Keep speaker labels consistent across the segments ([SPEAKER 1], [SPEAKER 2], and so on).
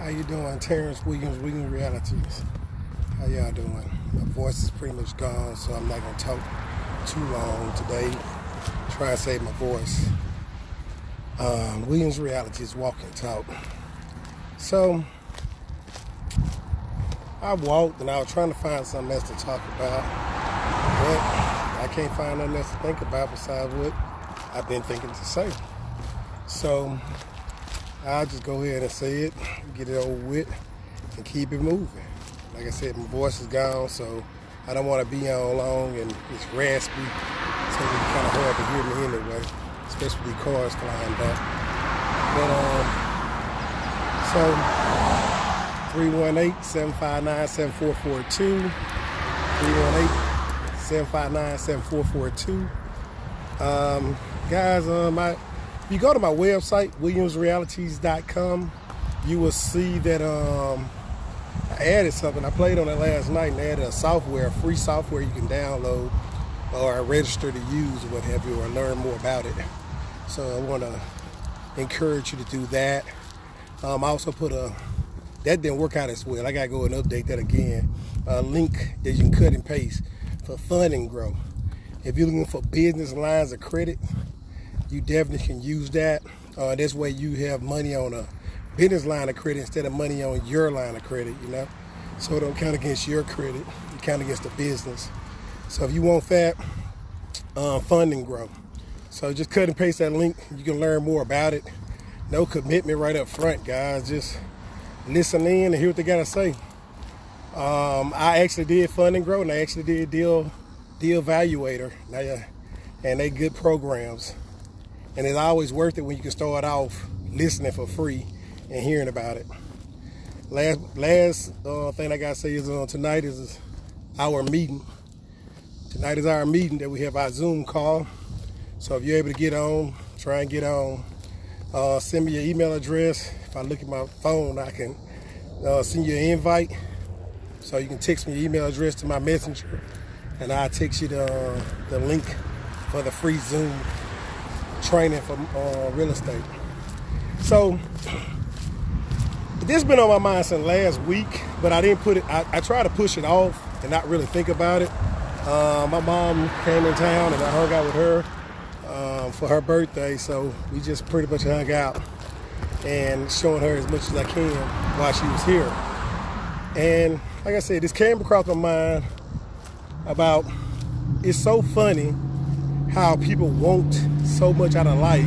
[SPEAKER 1] How you doing? Terrence WilliamsRealities. How y'all doing? My voice is pretty much gone, so I'm not going to talk too long today. Try to save my voice. WilliamsRealities, walk and talk. So, I walked and I was trying to find something else to talk about, but I can't find nothing else to think about besides what I've been thinking to say. So, I'll just go ahead and say it, get it over with, and keep it moving. Like I said, my voice is gone, so I don't want to be on long and it's raspy, so it's kind of hard to hear me anyway, especially cars flying back. But, so 318-759-7442, 318-759-7442. Guys, if you go to my website, WilliamsRealities.com, you will see that I added something. I played on it last night and added a software, free software you can download or register to use or what have you, or learn more about it. So I want to encourage you to do that. I also put that didn't work out as well. I got to go and update that again. A link that you can cut and paste for Fund and Grow. If you're looking for business lines of credit, you definitely can use that. This way you have money on a business line of credit instead of money on your line of credit, you know? So it don't count against your credit, it count against the business. So if you want that, Fund and Grow. So just cut and paste that link. You can learn more about it. No commitment right up front, guys. Just listen in and hear what they got to say. I actually did Fund and Grow, and I actually did Deal Evaluator, and they good programs. And it's always worth it when you can start off listening for free and hearing about it. Last thing I gotta say is tonight is our meeting. Tonight is our meeting that we have our Zoom call. So if you're able to get on, try and get on. Send me your email address. If I look at my phone, I can send you an invite. So you can text me your email address to my messenger, and I'll text you the link for the free Zoom training for real estate. So this has been on my mind since last week, but I didn't put it, I tried to push it off and not really think about it. My mom came in town and I hung out with her for her birthday, so we just pretty much hung out and showing her as much as I can while she was here. And like I said, this came across my mind about, it's so funny how people want so much out of life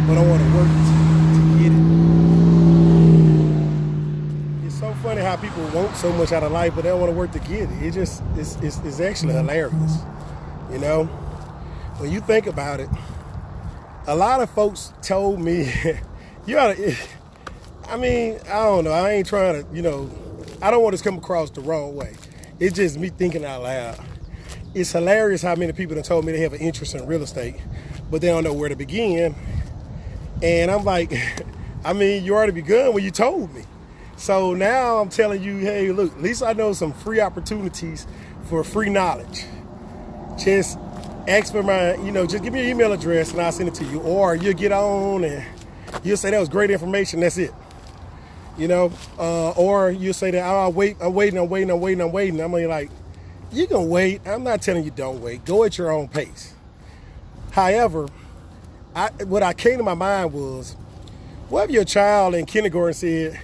[SPEAKER 1] but don't want to work to get it. It's so funny how people want so much out of life but they don't want to work to get it. It's actually hilarious. You know, when you think about it, a lot of folks told me, I don't know, I ain't trying to, I don't want this to come across the wrong way. It's just me thinking out loud. It's hilarious how many people have told me they have an interest in real estate, but they don't know where to begin. And I'm like, you already begun when you told me. So now I'm telling you, hey, look, at least I know some free opportunities for free knowledge. Just ask for just give me your email address and I'll send it to you. Or you'll get on and you'll say that was great information, that's it. Or you'll say that, I'm waiting. I'm like, you can wait. I'm not telling you don't wait. Go at your own pace. However, what I came to my mind was, what if your child in kindergarten said,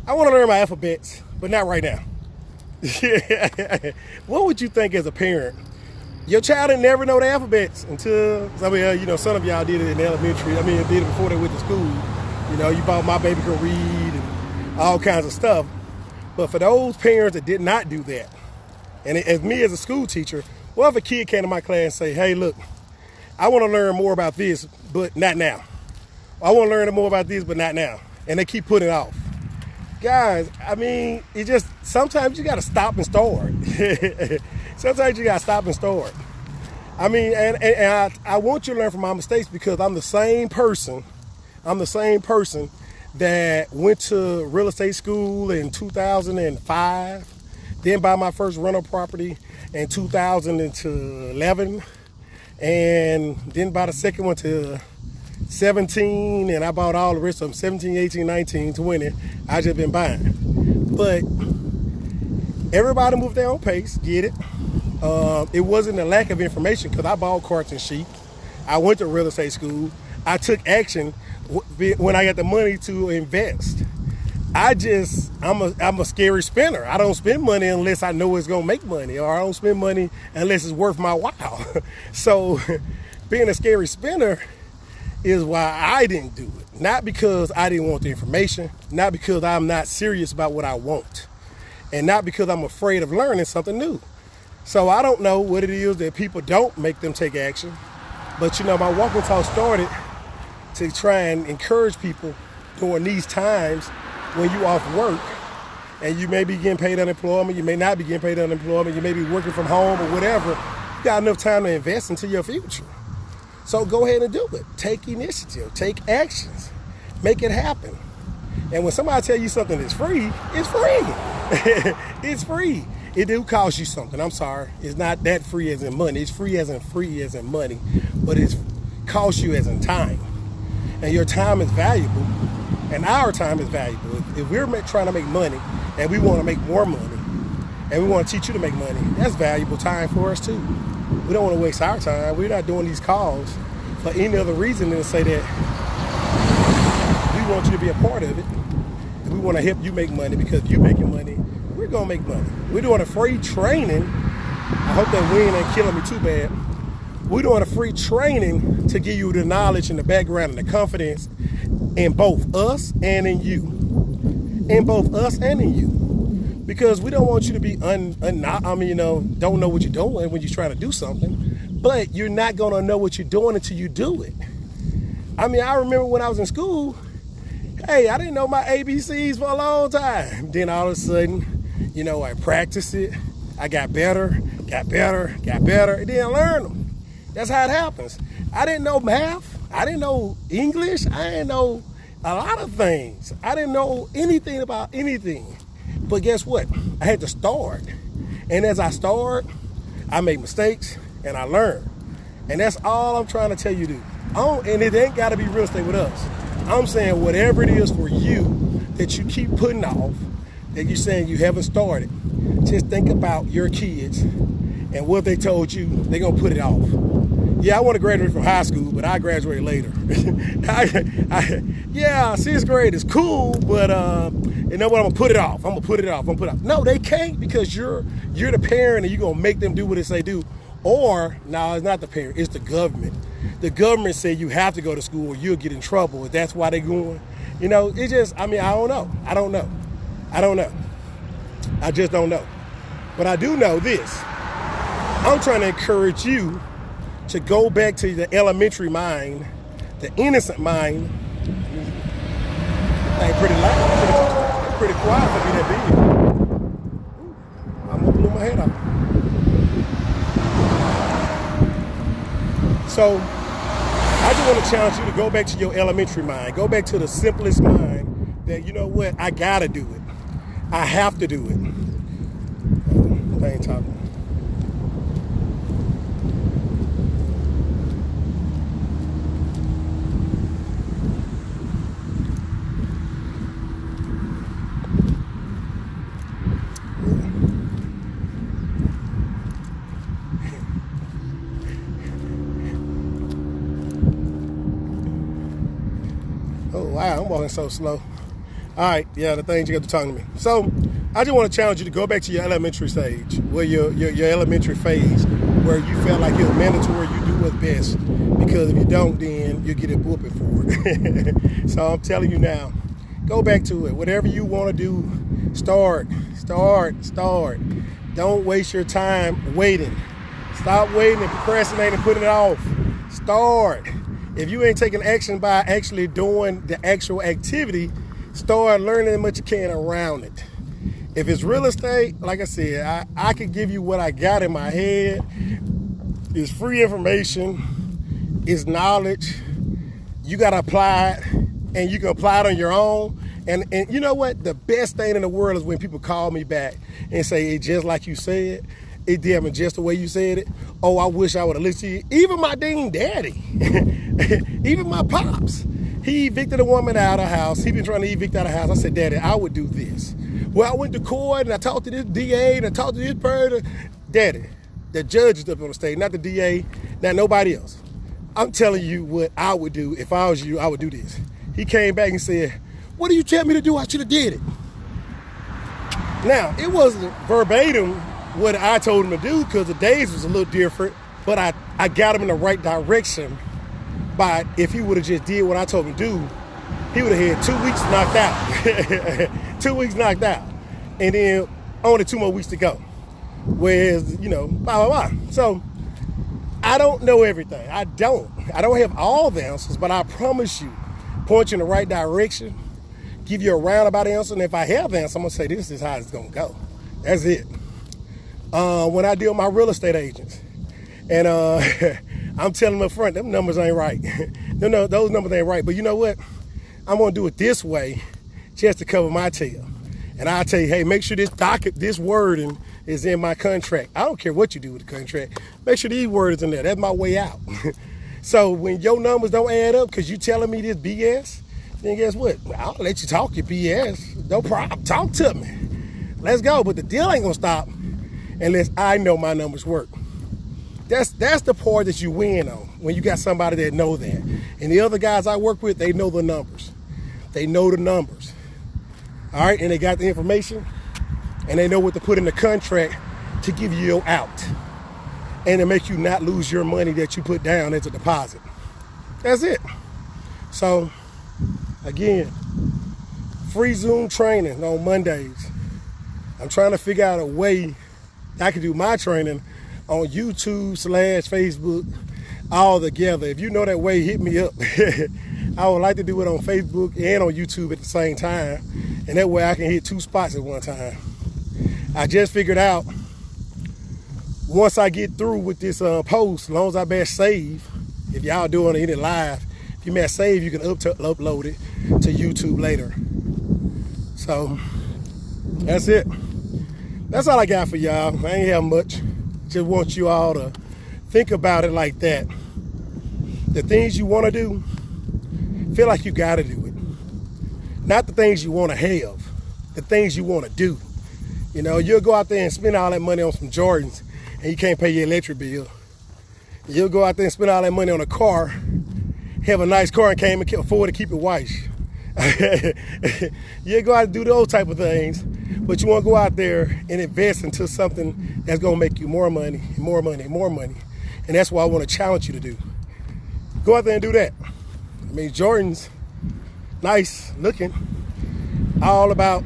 [SPEAKER 1] I want to learn my alphabets, but not right now? What would you think as a parent? Your child didn't never know the alphabets until, some of y'all did it in elementary. Did it before they went to school. You bought My Baby Can Read and all kinds of stuff. But for those parents that did not do that, and as me as a school teacher, what if a kid came to my class and say, hey, look, I want to learn more about this, but not now. I want to learn more about this, but not now. And they keep putting it off. Guys, sometimes you got to stop and start. Sometimes you got to stop and start. And I want you to learn from my mistakes because I'm the same person that went to real estate school in 2005. Then buy my first rental property in 2011, and then buy the second one to 17 and I bought all the rest of them, 17, 18, 19, 20. I just been buying. But everybody moved their own pace, get it. It wasn't a lack of information because I bought carts and sheep. I went to real estate school. I took action when I got the money to invest. I'm a scary spender. I don't spend money unless I know it's gonna make money, or I don't spend money unless it's worth my while. So being a scary spender is why I didn't do it. Not because I didn't want the information, not because I'm not serious about what I want, and not because I'm afraid of learning something new. So I don't know what it is that people don't make them take action. But you know, my walk and talk started to try and encourage people during these times when you off work and you may be getting paid unemployment, you may not be getting paid unemployment, you may be working from home or whatever. You got enough time to invest into your future. So go ahead and do it. Take initiative, take actions, make it happen. And when somebody tell you something is free, it's free. It's free. It do cost you something. I'm sorry. It's not that free as in money. It's free as in money, but it's cost you as in time. And your time is valuable, and our time is valuable. If we're trying to make money and we want to make more money and we want to teach you to make money, that's valuable time for us too. We don't want to waste our time. We're not doing these calls for any other reason than to say that we want you to be a part of it. And we want to help you make money because if you're making money, we're going to make money. We're doing a free training. I hope that wind ain't killing me too bad. We're doing a free training to give you the knowledge and the background and the confidence in both us and in you. In both us and in you. Because we don't want you to be don't know what you're doing when you're trying to do something. But you're not going to know what you're doing until you do it. I remember when I was in school, I didn't know my ABCs for a long time. Then all of a sudden, I practiced it. I got better, and then I learned them. That's how it happens. I didn't know math. I didn't know English. I didn't know a lot of things. I didn't know anything about anything. But guess what? I had to start. And as I start, I make mistakes and I learn. And that's all I'm trying to tell you to do. And it ain't got to be real estate with us. I'm saying whatever it is for you that you keep putting off, that you're saying you haven't started, just think about your kids and what they told you, they're going to put it off. Yeah, I want to graduate from high school, but I graduate later. Yeah, sixth grade is cool, but you know what? I'm going to put it off. No, they can't because you're the parent and you're going to make them do what they say do. Or, no, it's not the parent, it's the government. The government said you have to go to school or you'll get in trouble. That's why they're going. It just, I don't know. I don't know. I just don't know. But I do know this. I'm trying to encourage you to go back to the elementary mind, the innocent mind. Ain't pretty loud, pretty quiet for me that big. I'm gonna blow my head off. So I just want to challenge you to go back to your elementary mind. Go back to the simplest mind that, you know what, I gotta do it. I have to do it. I ain't talking. Oh, wow, I'm walking so slow. All right, yeah, the things you got to talk to me. So I just want to challenge you to go back to your elementary stage, where your elementary phase, where you felt like it was mandatory you do what's best. Because if you don't, then you'll get a whooping for it. So I'm telling you now, go back to it. Whatever you want to do, start. Don't waste your time waiting. Stop waiting and procrastinating and putting it off. Start. If you ain't taking action by actually doing the actual activity, start learning as much as you can around it. If it's real estate, like I said, I can give you what I got in my head. It's free information. It's knowledge. You got to apply it, and you can apply it on your own. And you know what? The best thing in the world is when people call me back and say, it's just like you said. it happened just the way you said it. Oh, I wish I would have listened to you. Even my dang daddy, even my pops, he evicted a woman out of the house. He been trying to evict out of the house. I said, Daddy, I would do this. Well, I went to court and I talked to this DA and I talked to this person. Daddy, the judge is up on the stage, not the DA, not nobody else. I'm telling you what I would do. If I was you, I would do this. He came back and said, what do you tell me to do? I should have did it. Now, it wasn't verbatim what I told him to do because the days was a little different, but I got him in the right direction. But if he would have just did what I told him to do, he would have had 2 weeks knocked out. 2 weeks knocked out. And then only 2 more weeks to go. Whereas, blah, blah, blah. So I don't know everything. I don't have all the answers, but I promise you, point you in the right direction, give you a roundabout answer, and if I have the answer, I'm gonna say this is how it's gonna go. That's it. When I deal with my real estate agents, and I'm telling them up front, them numbers ain't right. No, those numbers ain't right. But you know what? I'm gonna do it this way, just to cover my tail. And I'll tell you, hey, make sure this wording is in my contract. I don't care what you do with the contract. Make sure these words in there. That's my way out. So when your numbers don't add up because you telling me this BS, then guess what? I'll let you talk your BS. No problem. Talk to me. Let's go. But the deal ain't gonna stop unless I know my numbers work. That's the part that you win on when you got somebody that know that. And the other guys I work with, they know the numbers. They know the numbers. All right, and they got the information, and they know what to put in the contract to give you your out, and to make you not lose your money that you put down as a deposit. That's it. So, again, free Zoom training on Mondays. I'm trying to figure out a way I can do my training on YouTube/Facebook all together. If you know that way, hit me up. I would like to do it on Facebook and on YouTube at the same time, and that way I can hit 2 spots at one time. I just figured out once I get through with this post, as long as I bash save, if y'all doing it live, if you mash save, you can upload it to YouTube later. So that's it. That's all I got for y'all. I ain't have much. Just want you all to think about it like that. The things you want to do, feel like you got to do it. Not the things you want to have, the things you want to do. You'll go out there and spend all that money on some Jordans and you can't pay your electric bill. You'll go out there and spend all that money on a car, have a nice car and can't even afford to keep it washed. You'll go out and do those type of things, but you want to go out there and invest into something that's going to make you more money, more money, more money. And that's what I want to challenge you to do. Go out there and do that. I mean, Jordan's nice looking, all about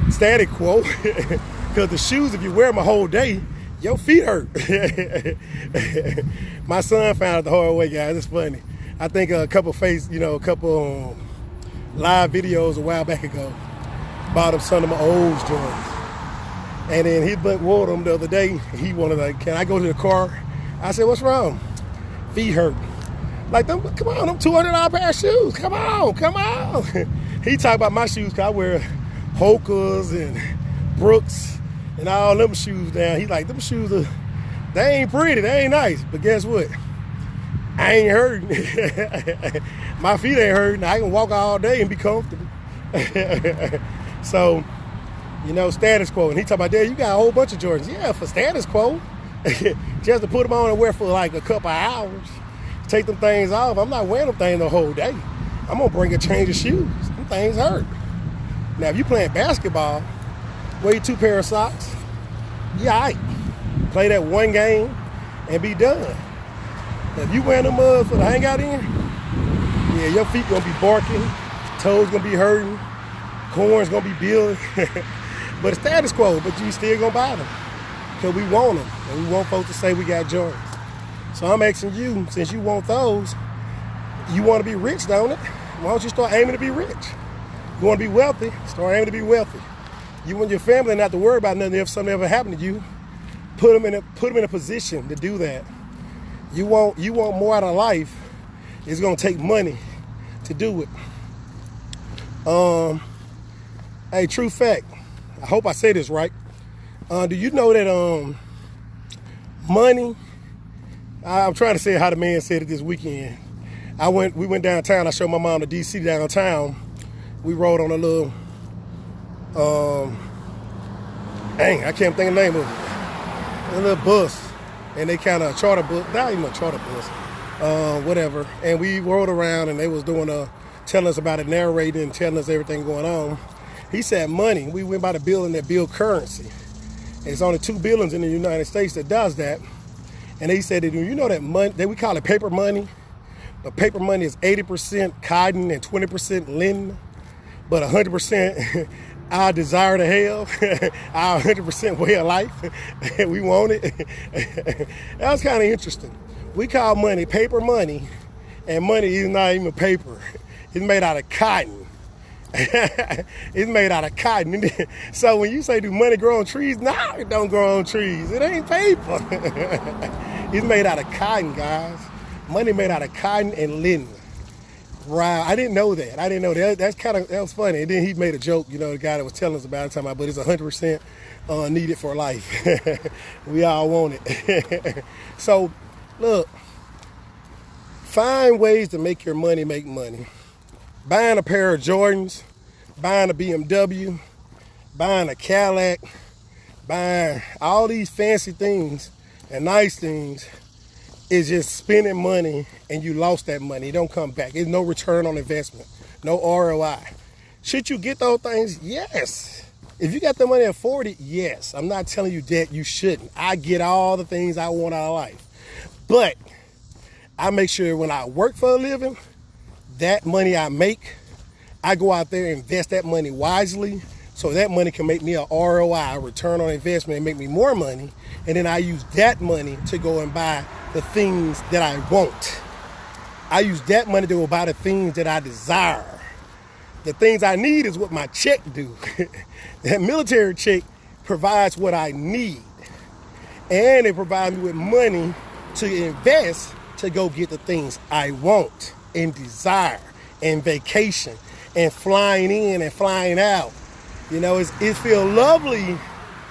[SPEAKER 1] static quo, because the shoes, if you wear them a whole day, your feet hurt. My son found it the hard way, guys. It's funny. I think a couple live videos a while back ago bought him some of my old Jordans. And then he wore them the other day. He wanted can I go to the car? I said, what's wrong? Feet hurt. Like, come on, them $200 pair of shoes. Come on. He talk about my shoes because I wear Hoka's and Brooks and all them shoes down. He like, them shoes, they ain't pretty, they ain't nice. But guess what? I ain't hurting. My feet ain't hurting. I can walk all day and be comfortable. So, status quo. And he talk about, Dad, you got a whole bunch of Jordans. Yeah, for status quo. Just to put them on and wear for like a couple of hours. Take them things off. I'm not wearing them things the whole day. I'm going to bring a change of shoes. Them things hurt. Now, if you playing basketball, wear your 2 pair of socks. Yeah, all right. Play that one game and be done. Now, if you wearing them for the hangout in, yeah, your feet going to be barking. Toes going to be hurting. Corn's going to be building. But it's status quo, but you still going to buy them. Because we want them. And we want folks to say we got Jordans. So I'm asking you, since you want those, you want to be rich, don't it? Why don't you start aiming to be rich? You want to be wealthy, start aiming to be wealthy. You want your family not to worry about nothing if something ever happened to you. Put them in a position to do that. You want more out of life. It's going to take money to do it. Hey, true fact. I hope I say this right. Do you know that money? I'm trying to say how the man said it this weekend. We went downtown. I showed my mom the DC downtown. We rode on a little, I can't think of the name of it. A little bus, and they kind of charter bus, not even a charter bus, whatever. And we rode around, and they was doing telling us about it, narrating, and telling us everything going on. He said money. We went by the building that build currency. And it's only 2 buildings in the United States that does that. And he said that, you know, that money, that we call it paper money, but paper money is 80% cotton and 20% linen, but 100% our desire to have, our 100% way of life. We want it. That was kind of interesting. We call money paper money, and money is not even paper. It's made out of cotton. It's made out of cotton. So when you say, do money grow on trees? No, it don't grow on trees. It ain't paper. It's made out of cotton, guys. Money made out of cotton and linen. Wow, I didn't know that. That was funny. And then he made a joke, you know, the guy that was telling us about it, talking about, but it's 100% needed for life. We all want it. So, look, find ways to make your money make money. Buying a pair of Jordans, buying a BMW, buying a Cadillac, buying all these fancy things and nice things is just spending money, and you lost that money. It don't come back. There's no return on investment, no ROI. Should you get those things? Yes. If you got the money at 40, yes. I'm not telling you that you shouldn't. I get all the things I want out of life. But I make sure when I work for a living, that money I make, I go out there and invest that money wisely, so that money can make me a ROI, a return on investment, and make me more money. And then I use that money to go and buy the things that I want. I use that money to go buy the things that I desire. The things I need is what my check do. That military check provides what I need. And it provides me with money to invest to go get the things I want and desire, and vacation, and flying in and flying out. You know, it feels lovely.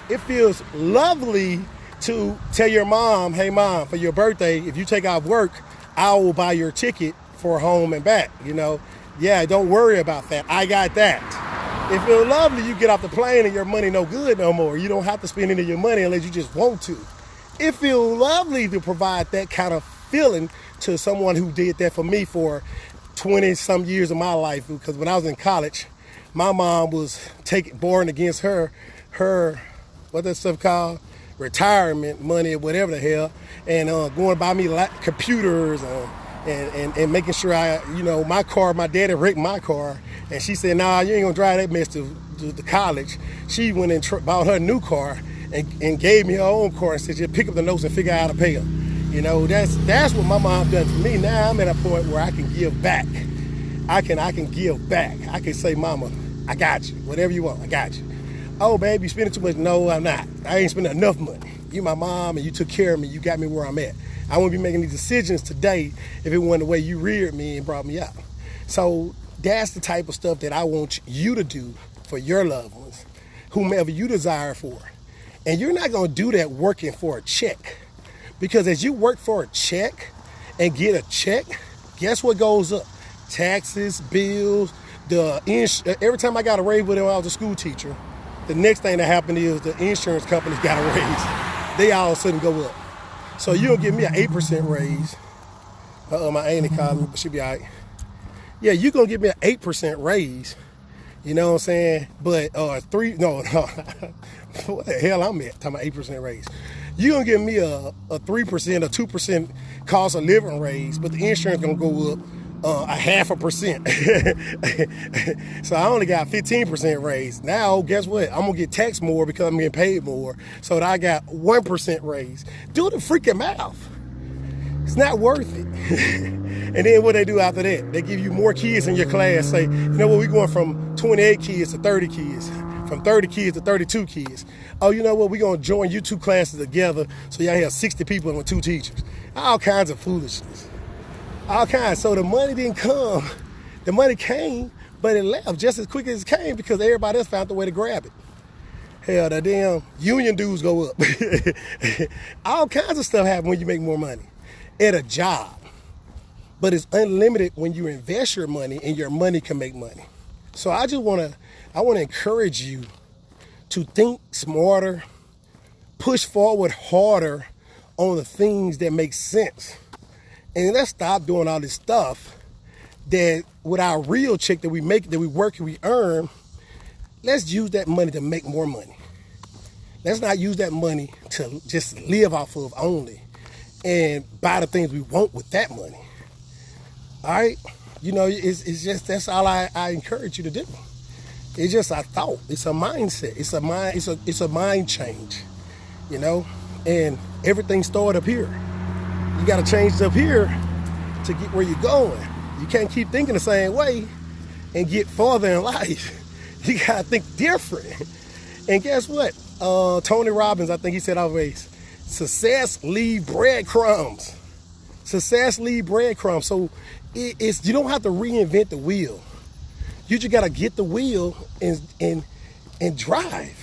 [SPEAKER 1] It feels lovely to tell your mom, hey mom, for your birthday, if you take off work, I will buy your ticket for home and back. You know, yeah, don't worry about that. I got that. It feels lovely. You get off the plane and your money no good no more. You don't have to spend any of your money unless you just want to. It feels lovely to provide that kind of feeling to someone who did that for me for 20 some years of my life. Because when I was in college, my mom was born against her what that stuff called, retirement money or whatever the hell, and going to buy me computers and making sure my car, my daddy wrecked my car, and she said, nah, you ain't gonna drive that mess to the college. She went and bought her new car and gave me her own car and said, just pick up the notes and figure out how to pay them. You know, that's what my mom done for me. Now I'm at a point where I can give back. I can give back. I can say, mama, I got you. Whatever you want, I got you. Oh, babe, you spending too much? No, I'm not. I ain't spending enough money. You my mom, and you took care of me. You got me where I'm at. I wouldn't be making these decisions today if it wasn't the way you reared me and brought me up. So that's the type of stuff that I want you to do for your loved ones, whomever you desire for. And you're not going to do that working for a check. Because as you work for a check and get a check, guess what goes up? Taxes, bills, every time I got a raise when I was a school teacher, the next thing that happened is the insurance companies got a raise. They all of a sudden go up. So you don't give me an 8% raise. My auntie called me, but she'll be all right. Yeah, you're going to give me an 8% raise. You know what I'm saying? But what the hell I'm at? Talking about 8% raise. You're going to give me a 3% or 2% cost of living raise, but the insurance going to go up a 0.5%. So I only got 15% raise. Now, guess what? I'm going to get taxed more because I'm getting paid more. So that I got 1% raise. Do the freaking math. It's not worth it. And then what they do after that, they give you more kids in your class. Say, you know what, we're going from 28 kids to 30 kids. From 30 kids to 32 kids. Oh, you know what? We're going to join you 2 classes together so y'all have 60 people with 2 teachers. All kinds of foolishness. All kinds. So the money didn't come. The money came, but it left just as quick as it came because everybody else found the way to grab it. Hell, the damn union dues go up. All kinds of stuff happen when you make more money at a job. But it's unlimited when you invest your money, and your money can make money. So I want to encourage you to think smarter, push forward harder on the things that make sense. And let's stop doing all this stuff that with our real check that we make, that we work and we earn, let's use that money to make more money. Let's not use that money to just live off of only and buy the things we want with that money. All right? You know, it's just, that's all I encourage you to do. It's just a thought. It's a mindset. It's a mind change, you know? And everything started up here. You got to change it up here to get where you're going. You can't keep thinking the same way and get farther in life. You got to think different. And guess what? Tony Robbins, I think he said always, success leave breadcrumbs. Success leave breadcrumbs. So you don't have to reinvent the wheel. You just got to get the wheel and drive.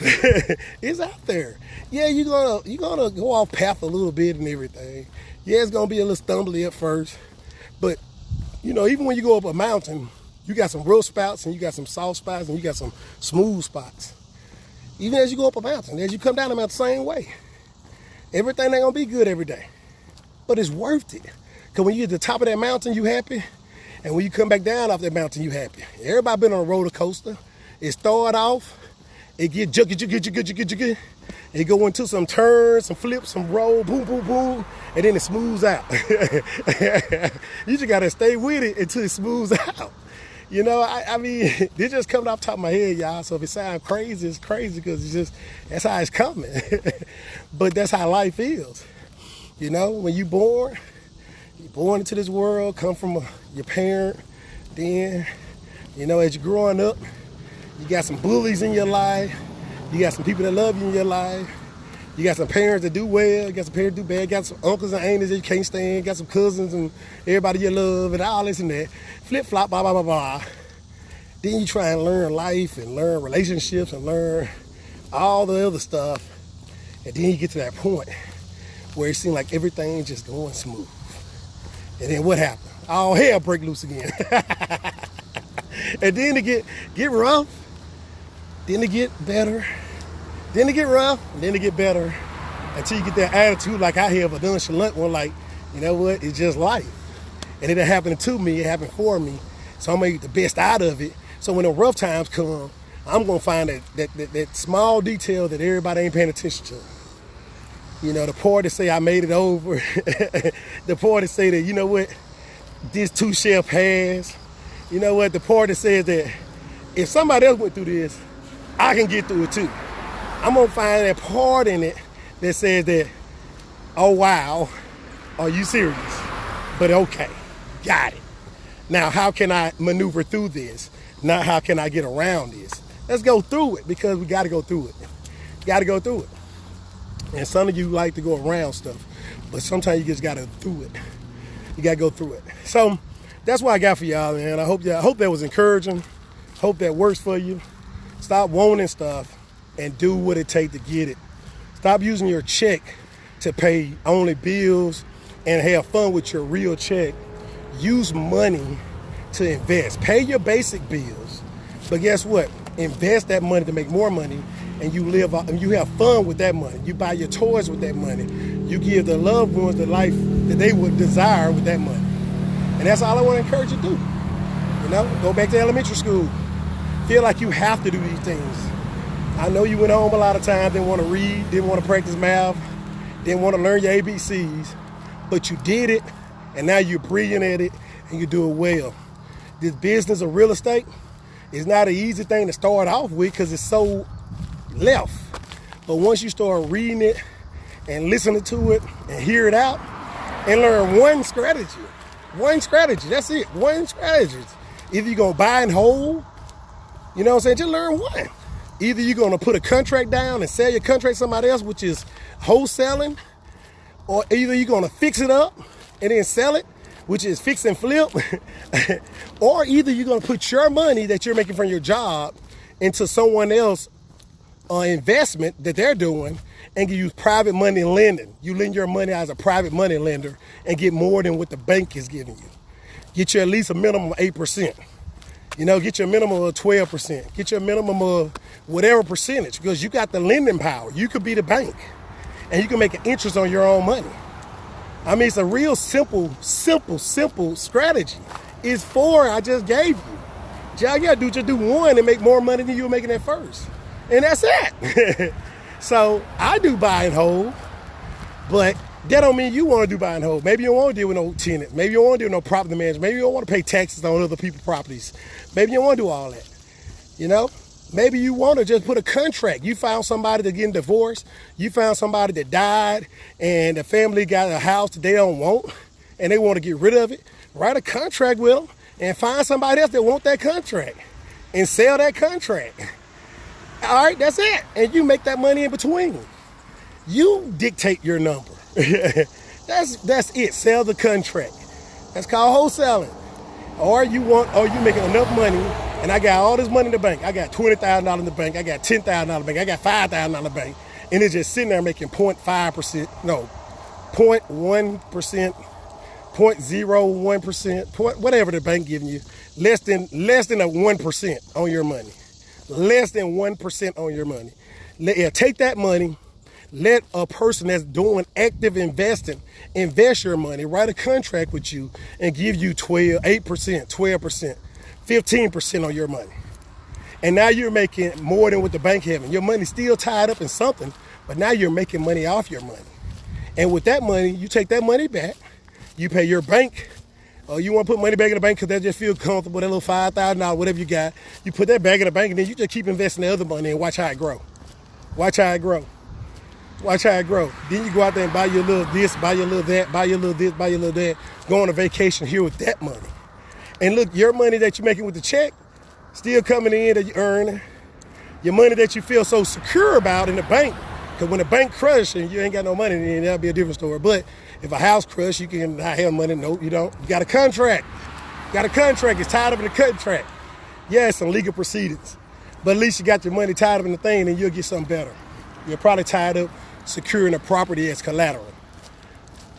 [SPEAKER 1] It's out there. Yeah, you're gonna go off path a little bit and everything. Yeah, it's gonna be a little stumbly at first, but you know, even when you go up a mountain, you got some rough spots and you got some soft spots and you got some smooth spots. Even as you go up a mountain, as you come down the mountain, same way. Everything ain't gonna be good every day, but it's worth it. Cause when you get to the top of that mountain, you happy, and when you come back down off that mountain, you happy. Everybody been on a roller coaster. It start off, it get juggy. It go into some turns, some flips, some roll, boom, boom, boom, and then it smooths out. You just gotta stay with it until it smooths out. You know, I mean, this just coming off the top of my head, y'all. So if it sounds crazy, it's crazy because it's just, that's how it's coming. But that's how life is. You know, when you're born into this world, come from your parent, then, you know, as you're growing up, you got some bullies in your life. You got some people that love you in your life. You got some parents that do well. You got some parents that do bad. You got some uncles and aunties that you can't stand. You got some cousins and everybody you love and all this and that. Flip-flop, blah, blah, blah, blah. Then you try and learn life and learn relationships and learn all the other stuff. And then you get to that point where it seems like everything's just going smooth. And then what happened? All hell break loose again. And then to get rough, then to get better, then to get rough, and then to get better, until you get that attitude like I have, a nonchalant one, like, you know what, it's just life. And it didn't happen to me, it happened for me, so I'm gonna get the best out of it. So when the rough times come, I'm gonna find that small detail that everybody ain't paying attention to. You know, the part that say I made it over, the part that say that, you know what, this too shall pass. You know what, the part that says that if somebody else went through this, I can get through it too. I'm gonna find that part in it that says that, oh wow, are you serious? But okay, got it. Now how can I maneuver through this? Not how can I get around this? Let's go through it, because we gotta go through it. Gotta go through it. And some of you like to go around stuff, but sometimes you just gotta do it. You gotta go through it. So that's what I got for y'all, man. I hope that was encouraging. Hope that works for you. Stop wanting stuff and do what it takes to get it. Stop using your check to pay only bills and have fun with your real check. Use money to invest. Pay your basic bills, but guess what? Invest that money to make more money, and you have fun with that money. You buy your toys with that money. You give the loved ones the life that they would desire with that money. And that's all I want to encourage you to do. You know, go back to elementary school. Feel like you have to do these things. I know you went home a lot of times, didn't want to read, didn't want to practice math, didn't want to learn your ABCs, but you did it, and now you're brilliant at it, and you do it well. This business of real estate is not an easy thing to start off with because it's so left. But once you start reading it and listening to it and hear it out and learn one strategy, that's it, one strategy. Either you're going to buy and hold, you know what I'm saying, just learn one. Either you're going to put a contract down and sell your contract to somebody else, which is wholesaling, or either you're going to fix it up and then sell it, which is fix and flip, or either you're going to put your money that you're making from your job into someone else investment that they're doing and you use private money lending. You lend your money as a private money lender and get more than what the bank is giving you. Get you at least a minimum of 8%. You know, get your minimum of 12%. Get your minimum of whatever percentage, because you got the lending power. You could be the bank and you can make an interest on your own money. I mean, it's a real simple strategy. It's four I just gave you. All you gotta do is just do one and make more money than you were making at first. And that's it. So I do buy and hold, but that don't mean you want to do buy and hold. Maybe you don't want to deal with no tenant. Maybe you don't want to deal with no property management. Maybe you don't want to pay taxes on other people's properties. Maybe you don't want to do all that. You know? Maybe you want to just put a contract. You found somebody that's getting divorced. You found somebody that died and the family got a house that they don't want and they want to get rid of it. Write a contract with them and find somebody else that want that contract and sell that contract. All right, that's it. And you make that money in between. You dictate your number. That's it. Sell the contract. That's called wholesaling. Or you making enough money, and I got all this money in the bank. I got $20,000 in the bank. I got $10,000 in the bank. I got $5,000 in the bank. And it's just sitting there making 0.5%, no, 0.1%, 0.01%, whatever the bank giving you, less than a 1% on your money. Less than 1% on your money. Take that money. Let a person that's doing active investing invest your money, write a contract with you, and give you 8%, 12%, 15% on your money. And now you're making more than what the bank having. Your money's still tied up in something, but now you're making money off your money. And with that money, you take that money back, you pay your bank, or you want to put money back in the bank because they just feel comfortable, that little $5,000, whatever you got. You put that back in the bank, and then you just keep investing the other money and watch how it grow. Watch how it grow. Watch how it grow. Then you go out there and buy your little this, buy your little that, buy your little this, buy your little that, go on a vacation here with that money. And look, your money that you're making with the check, still coming in that you're earning. Your money that you feel so secure about in the bank, because when the bank crushes and you ain't got no money, then that'll be a different story. But if a house crushes, you can not have money. No, you don't. You got a contract. It's tied up in the contract. Yeah, it's some legal proceedings. But at least you got your money tied up in the thing, and you'll get something better. You're probably tied up securing a property as collateral.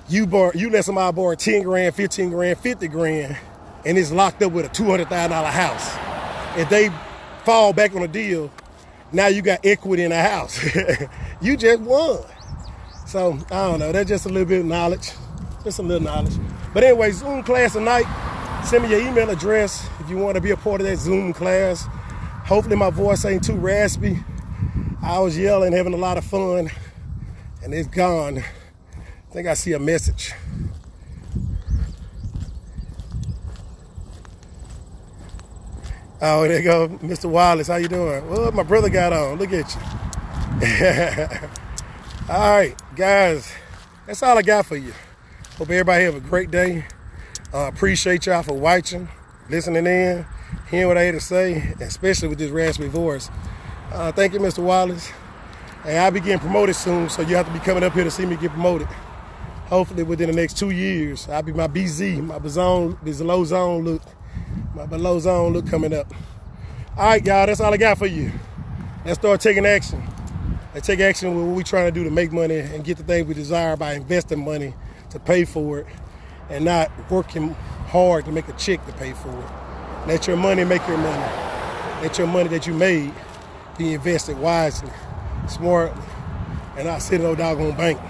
[SPEAKER 1] You let somebody borrow 10 grand, 15 grand, 50 grand, and it's locked up with a $200,000 house. If they fall back on a deal, now you got equity in the house. You just won. So, I don't know, that's just a little bit of knowledge. Just a little knowledge. But anyway, Zoom class tonight. Send me your email address if you want to be a part of that Zoom class. Hopefully my voice ain't too raspy. I was yelling, having a lot of fun, and it's gone. I think I see a message. Oh, there you go, Mr. Wallace. How you doing? Well, my brother got on. Look at you. All right, guys, that's all I got for you. Hope everybody have a great day. Appreciate y'all for watching, listening in, hearing what I had to say, especially with this raspy voice. Thank you, Mr. Wallace. And I'll be getting promoted soon, so you have to be coming up here to see me get promoted. Hopefully within the next 2 years, I'll be my BZ, my below zone look coming up. All right, y'all, that's all I got for you. Let's start taking action. Let's take action with what we're trying to do to make money and get the things we desire by investing money to pay for it and not working hard to make a check to pay for it. Let your money make your money. Let your money that you made be invested wisely, smartly, and not sit in no doggone bank.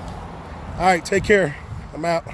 [SPEAKER 1] All right, take care. I'm out.